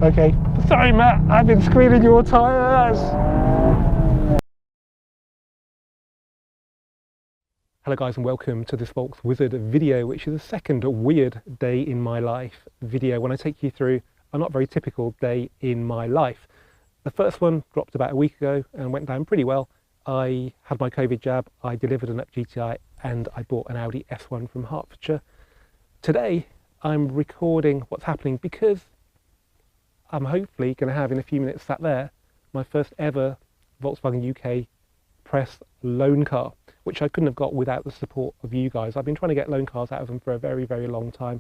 Okay, sorry Matt, I've been squealing your tyres. Hello guys and welcome to this Volks Wizard video, which is the second weird day in my life video when I take you through a not very typical day in my life. The first one dropped about a week ago and went down pretty well. I had my COVID jab, I delivered an up GTI and I bought an Audi S1 from Hertfordshire. Today I'm recording what's happening because I'm hopefully going to have in a few minutes sat there my first ever Volkswagen UK press loan car, which I couldn't have got without the support of you guys. I've been trying to get loan cars out of them for a very, very long time.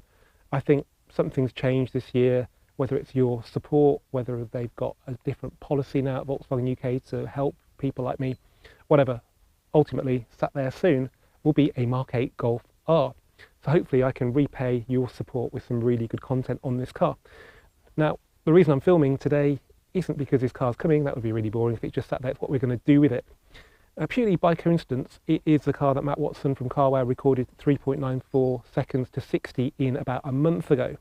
I think something's changed this year, whether it's your support, whether they've got a different policy now at Volkswagen UK to help people like me, whatever. Ultimately, sat there soon will be a Mk8 Golf R. So hopefully I can repay your support with some really good content on this car. Now, the reason I'm filming today isn't because this car's coming. That would be really boring if it just sat there. It's what we're going to do with it. Purely by coincidence, it is the car that Matt Watson from Carwow recorded 3.94 seconds to 60 in about a month ago.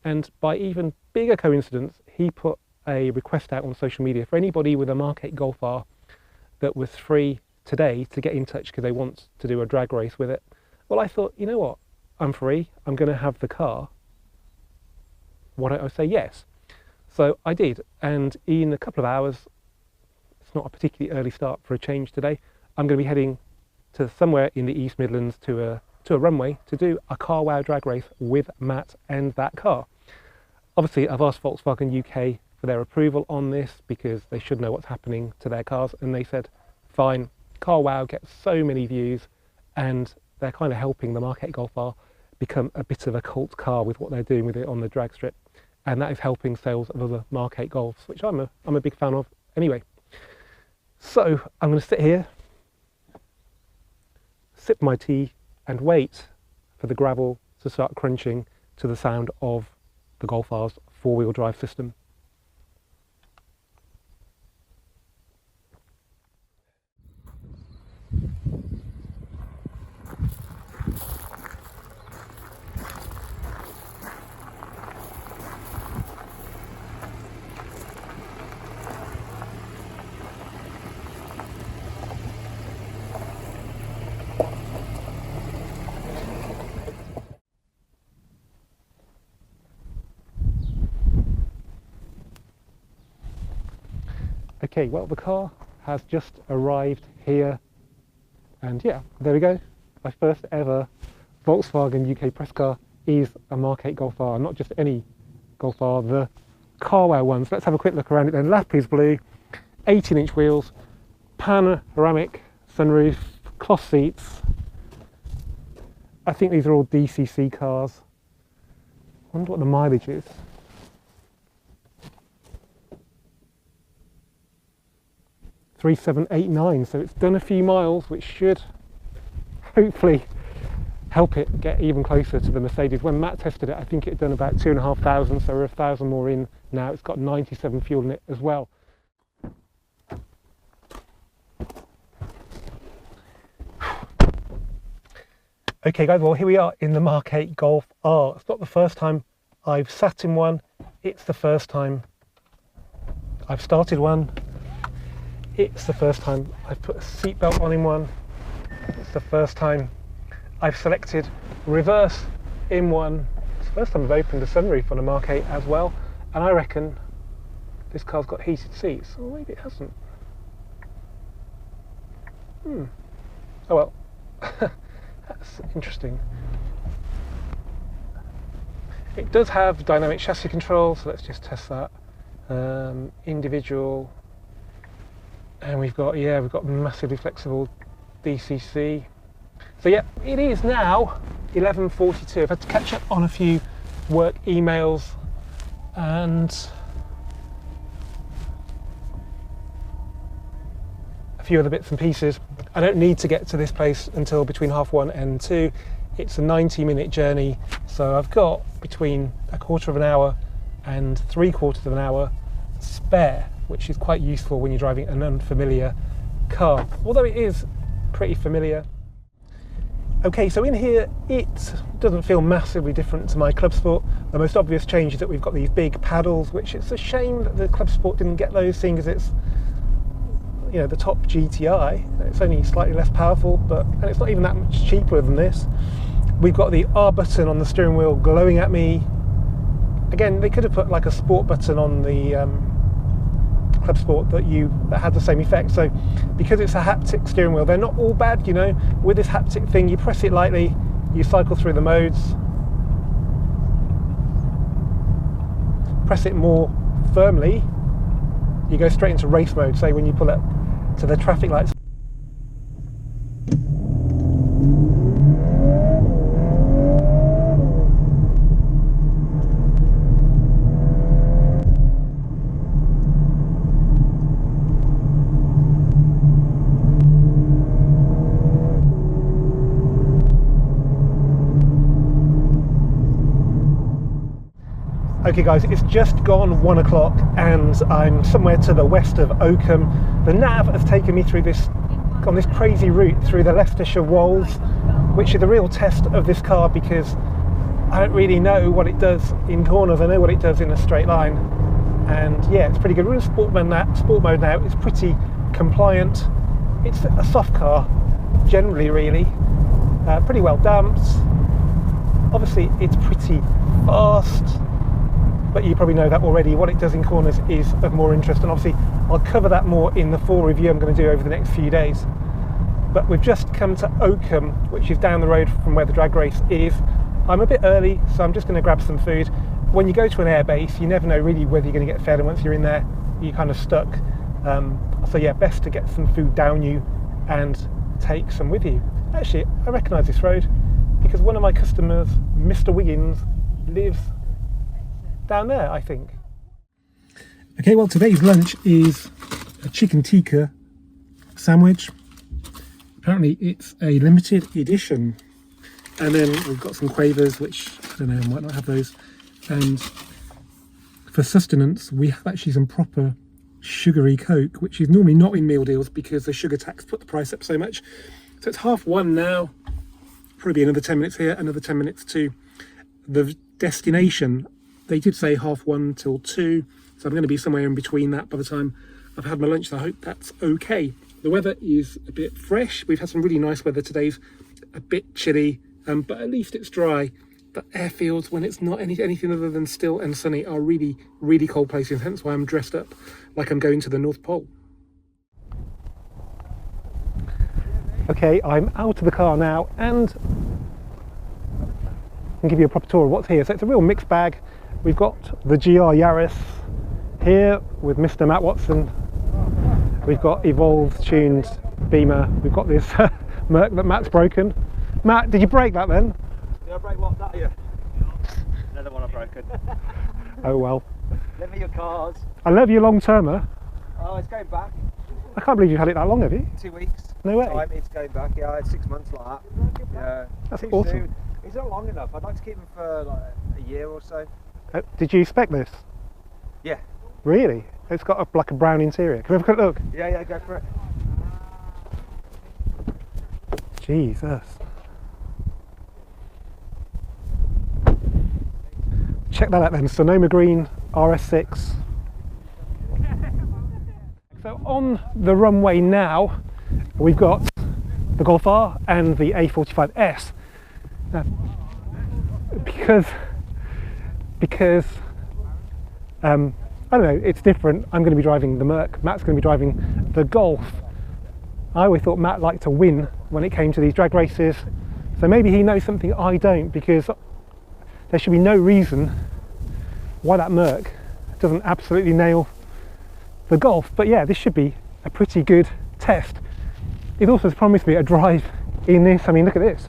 And by even bigger coincidence, he put a request out on social media for anybody with a Mk8 Golf R that was free today to get in touch because they want to do a drag race with it. Well, I thought, you know what? I'm free. I'm going to have the car. Why don't I say yes? So I did. And in a couple of hours, it's not a particularly early start for a change today, I'm going to be heading to somewhere in the East Midlands to a runway to do a Carwow drag race with Matt and that car. Obviously, I've asked Volkswagen UK for their approval on this because they should know what's happening to their cars, and they said, fine, Carwow gets so many views and they're kind of helping the Mk8 Golf R become a bit of a cult car with what they're doing with it on the drag strip, and that is helping sales of other Mk8 Golfs, which I'm a big fan of anyway. So I'm going to sit here, sip my tea and wait for the gravel to start crunching to the sound of the Golf R's four-wheel drive system. Okay, well, the car has just arrived here, and yeah, there we go. My first ever Volkswagen UK press car is a Mk8 Golf R, not just any Golf R, the Carwow one. So let's have a quick look around it then. Lap is blue, 18-inch wheels, panoramic sunroof, cloth seats. I think these are all DCC cars. I wonder what the mileage is. 3,789, so it's done a few miles, which should hopefully help it get even closer to the Mercedes. When Matt tested it, I think it had done about 2,500, so we're 1,000 more in now. It's got 97 fuel in it as well. Okay guys, well here we are in the Mk8 Golf R. It's not the first time I've sat in one, it's the first time I've started one. It's the first time I've put a seatbelt on in one. It's the first time I've selected reverse in one. It's the first time I've opened a sunroof on a Mk8 as well. And I reckon this car's got heated seats. Or maybe it hasn't. Oh well, that's interesting. It does have dynamic chassis control, so let's just test that. Individual. And we've got massively flexible DCC. So yeah, it is now 11:42. I've had to catch up on a few work emails and a few other bits and pieces. I don't need to get to this place until between 1:30 and 2. It's a 90-minute journey, so I've got between a quarter of an hour and 3/4 of an hour spare, which is quite useful when you're driving an unfamiliar car, although it is pretty familiar. Okay, so in here it doesn't feel massively different to my Club Sport. The most obvious change is that we've got these big paddles, which it's a shame that the Club Sport didn't get those, seeing as it's, you know, the top GTI. It's only slightly less powerful, and it's not even that much cheaper than this. We've got the R button on the steering wheel glowing at me. Again, they could have put like a sport button on the Club Sport that had the same effect. So because it's a haptic steering wheel, they're not all bad, you know. With this haptic thing, you press it lightly, you cycle through the modes. Press it more firmly, you go straight into race mode, say when you pull up to the traffic lights. Okay guys, it's just gone 1 o'clock and I'm somewhere to the west of Oakham. The nav has taken me through on this crazy route through the Leicestershire Wolds, which is the real test of this car because I don't really know what it does in corners. I know what it does in a straight line, and yeah, it's pretty good. We're in sport mode now. It's pretty compliant. It's a soft car generally, really. Pretty well damped. Obviously it's pretty fast, but you probably know that already. What it does in corners is of more interest, and obviously I'll cover that more in the full review I'm going to do over the next few days. But we've just come to Oakham, which is down the road from where the drag race is. I'm a bit early, so I'm just going to grab some food. When you go to an airbase, you never know really whether you're going to get fed, and once you're in there, you're kind of stuck. So yeah, best to get some food down you and take some with you. Actually, I recognise this road because one of my customers, Mr. Wiggins, lives down there, I think. Okay, well, today's lunch is a chicken tikka sandwich. Apparently it's a limited edition, and then we've got some quavers, which I don't know, I might not have those. And for sustenance we have actually some proper sugary Coke, which is normally not in meal deals because the sugar tax put the price up so much. So it's 1:30 now, probably another 10 minutes here, another 10 minutes to the destination. They did say 1:30 till 2, so I'm going to be somewhere in between that by the time I've had my lunch, so I hope that's okay. The weather is a bit fresh. We've had some really nice weather. Today's a bit chilly, but at least it's dry. But airfields, when it's not anything other than still and sunny, are really, really cold places, hence why I'm dressed up like I'm going to the North Pole. Okay, I'm out of the car now and I'll give you a proper tour of what's here. So it's a real mixed bag. We've got the GR Yaris here with Mr. Matt Watson. We've got evolved tuned Beamer. We've got this Merc that Matt's broken. Matt, did you break that then? Did I break what? That here? Another one I've broken. Oh well. Lend me your cars. I love you long termer. Oh, it's going back. I can't believe you've had it that long, have you? 2 weeks. No way. Time, it's going back. Yeah, it's 6 months like that. Yeah. That's Too awesome. soon. It's not long enough. I'd like to keep them for like a year or so. Did you spec this? Yeah. Really? It's got like a brown interior. Can we have a quick look? Yeah, go for it. Jesus. Check that out then, Sonoma Green RS6. So on the runway now, we've got the Golf R and the A45S. Now, because I don't know, it's different. I'm going to be driving the Merc, Matt's going to be driving the Golf. I always thought Matt liked to win when it came to these drag races, so maybe he knows something I don't, because there should be no reason why that Merc doesn't absolutely nail the Golf. But yeah, this should be a pretty good test. He's also promised me a drive in this. I mean, look at this.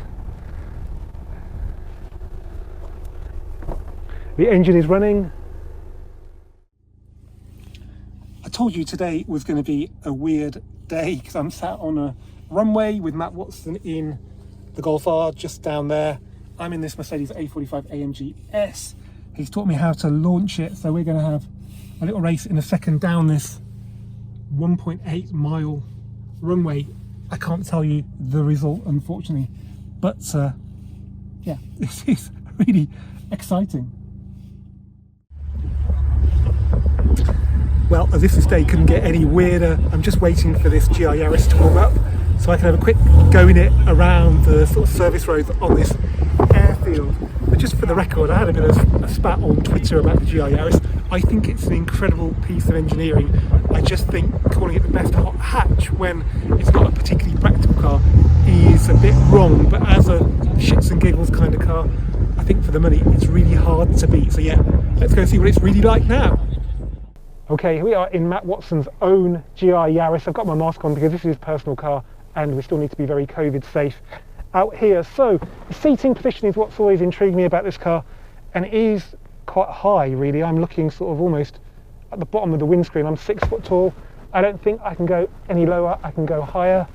The engine is running. I told you today was going to be a weird day because I'm sat on a runway with Matt Watson in the Golf R just down there. I'm in this Mercedes A45 AMG S. He's taught me how to launch it, so we're going to have a little race in a second down this 1.8 mile runway. I can't tell you the result, unfortunately. But yeah, this is really exciting. Well, as if this day couldn't get any weirder, I'm just waiting for this GR Yaris to warm up so I can have a quick go in it around the sort of service roads on this airfield. But just for the record, I had a bit of a spat on Twitter about the GR Yaris. I think it's an incredible piece of engineering. I just think calling it the best hot hatch when it's not a particularly practical car is a bit wrong, but as a shits and giggles kind of car, I think for the money it's really hard to beat. So yeah, let's go and see what it's really like now. Okay, here we are in Matt Watson's own GR Yaris. I've got my mask on because this is his personal car and we still need to be very COVID safe out here. So the seating position is what's always intrigued me about this car, and it is quite high really. I'm looking sort of almost at the bottom of the windscreen. I'm 6 foot tall. I don't think I can go any lower. I can go higher,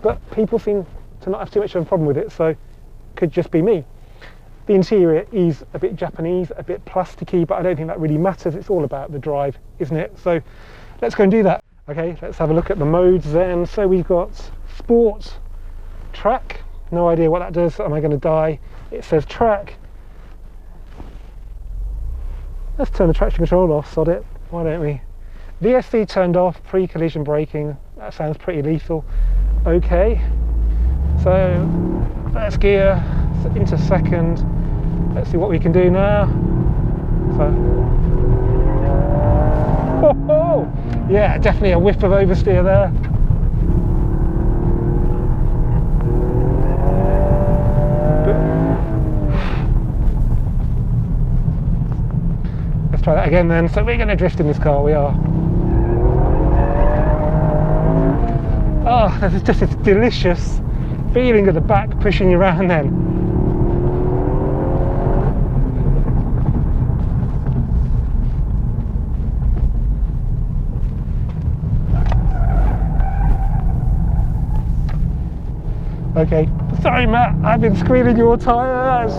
but people seem to not have too much of a problem with it, so it could just be me. The interior is a bit Japanese, a bit plasticky, but I don't think that really matters. It's all about the drive, isn't it? So let's go and do that. Okay, let's have a look at the modes then. So we've got Sport, Track. No idea what that does. Am I going to die? It says Track. Let's turn the traction control off, sod it. Why don't we? VSC turned off, pre-collision braking. That sounds pretty lethal. Okay, so first gear into second. Let's see what we can do now. So, oh, yeah, definitely a whiff of oversteer there. Let's try that again then. So we're going to drift in this car, we are. Oh, there's just this delicious feeling at the back pushing you around then. Okay, sorry Matt, I've been squealing your tyres.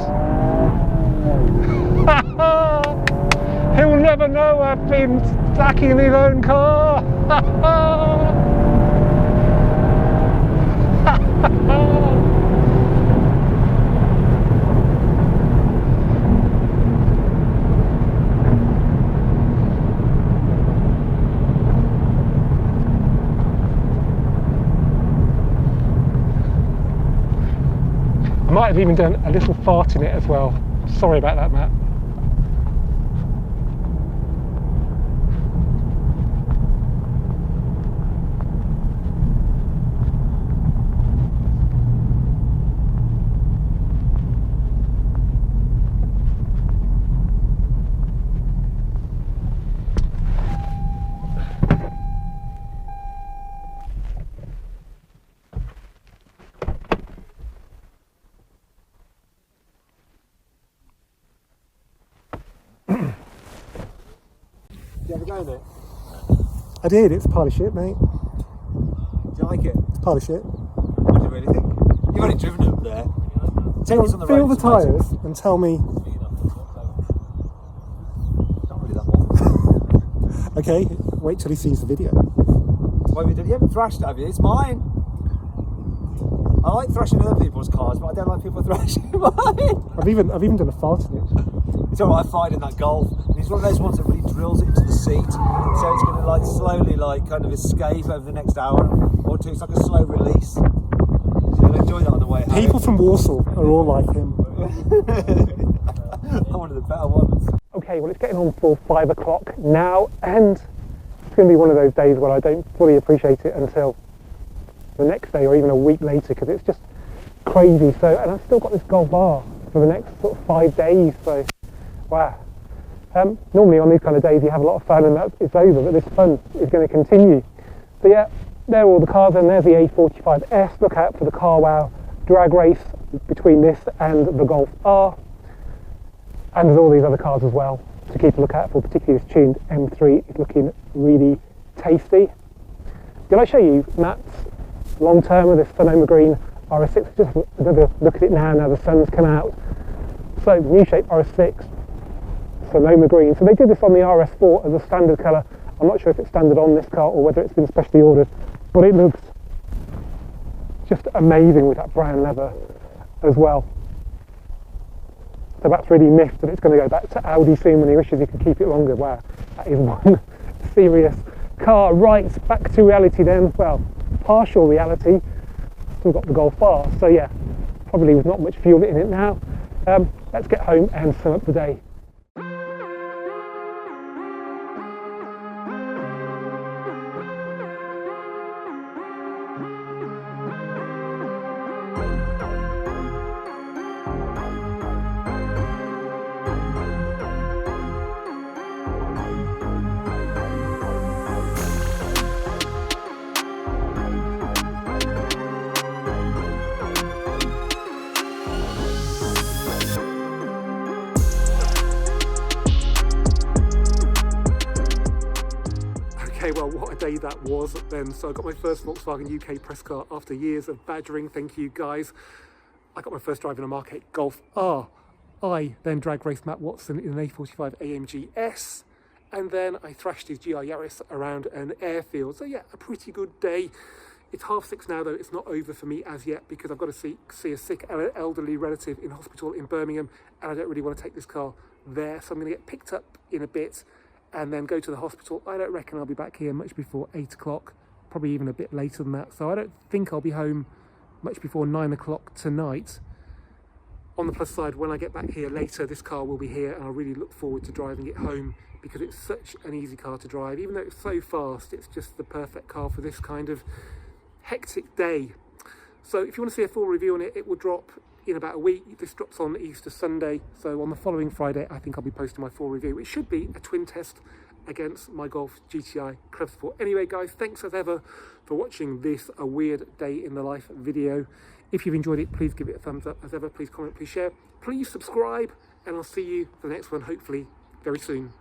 He'll never know I've been stacking in his own car. I might have even done a little fart in it as well. Sorry about that, Matt. Did you ever go there? I did, it's a pile of shit, mate. Do you like it? It's a pile of shit. What do you really think? You've only driven up there. Take us on the Feel road. the tyres and tell me. Not really that one. Okay, wait till he sees the video. Why have you done? You haven't thrashed it, have you? It's mine. I like thrashing other people's cars, but I don't like people thrashing mine. I've even done a fart in it. It's alright, I fired in that Golf. And it's one of those ones that really drills it into the seat. So it's going to like slowly kind of escape over the next hour or two. It's like a slow release. So you'll enjoy that on the way home. People from Warsaw are all like him. I'm one of the better ones. Okay, well it's getting on for 5 o'clock now, and it's going to be one of those days where I don't fully appreciate it until the next day or even a week later, because it's just crazy. So, and I've still got this Golf R for the next sort of 5 days, so wow. Normally on these kind of days you have a lot of fun and it's over, but this fun is going to continue. So yeah, there are all the cars, and there's the A45S. Look out for the Carwow drag race between this and the Golf R. And there's all these other cars as well to keep a look out for, particularly this tuned M3 is looking really tasty. Did I show you Matt's long term of this Sonoma Green RS6? Just another look at it now the sun's come out. So new shape RS6, Sonoma Green. So they did this on the RS Sport as a standard colour. I'm not sure if it's standard on this car or whether it's been specially ordered, but it looks just amazing with that brown leather as well. So that's really miffed that it's going to go back to Audi soon when he wishes he could keep it longer. Wow, that is one serious car. Right, back to reality then. Well, partial reality. Still got the Golf R, so yeah, probably with not much fuel in it now. Let's get home and sum up the day. Okay, well, what a day that was then. So I got my first Volkswagen UK press car after years of badgering. Thank you, guys. I got my first drive in a Mk8 Golf R. I then drag raced Matt Watson in an A45 AMG S. And then I thrashed his GR Yaris around an airfield. So yeah, a pretty good day. It's 6:30 now, though. It's not over for me as yet because I've got to see a sick elderly relative in hospital in Birmingham, and I don't really want to take this car there. So I'm going to get picked up in a bit and then go to the hospital. I don't reckon I'll be back here much before 8 o'clock, probably even a bit later than that. So I don't think I'll be home much before 9 o'clock tonight. On the plus side, when I get back here later, this car will be here, and I really look forward to driving it home because it's such an easy car to drive. Even though it's so fast, it's just the perfect car for this kind of hectic day. So if you want to see a full review on it, it will drop in about a week. This drops on Easter Sunday, so on the following Friday I think I'll be posting my full review. It should be a twin test against my Golf GTI Club Sport. Anyway, guys, thanks as ever for watching this a weird day in the life video. If you've enjoyed it, please give it a thumbs up. As ever, please comment, please share, please subscribe, and I'll see you for the next one, hopefully very soon.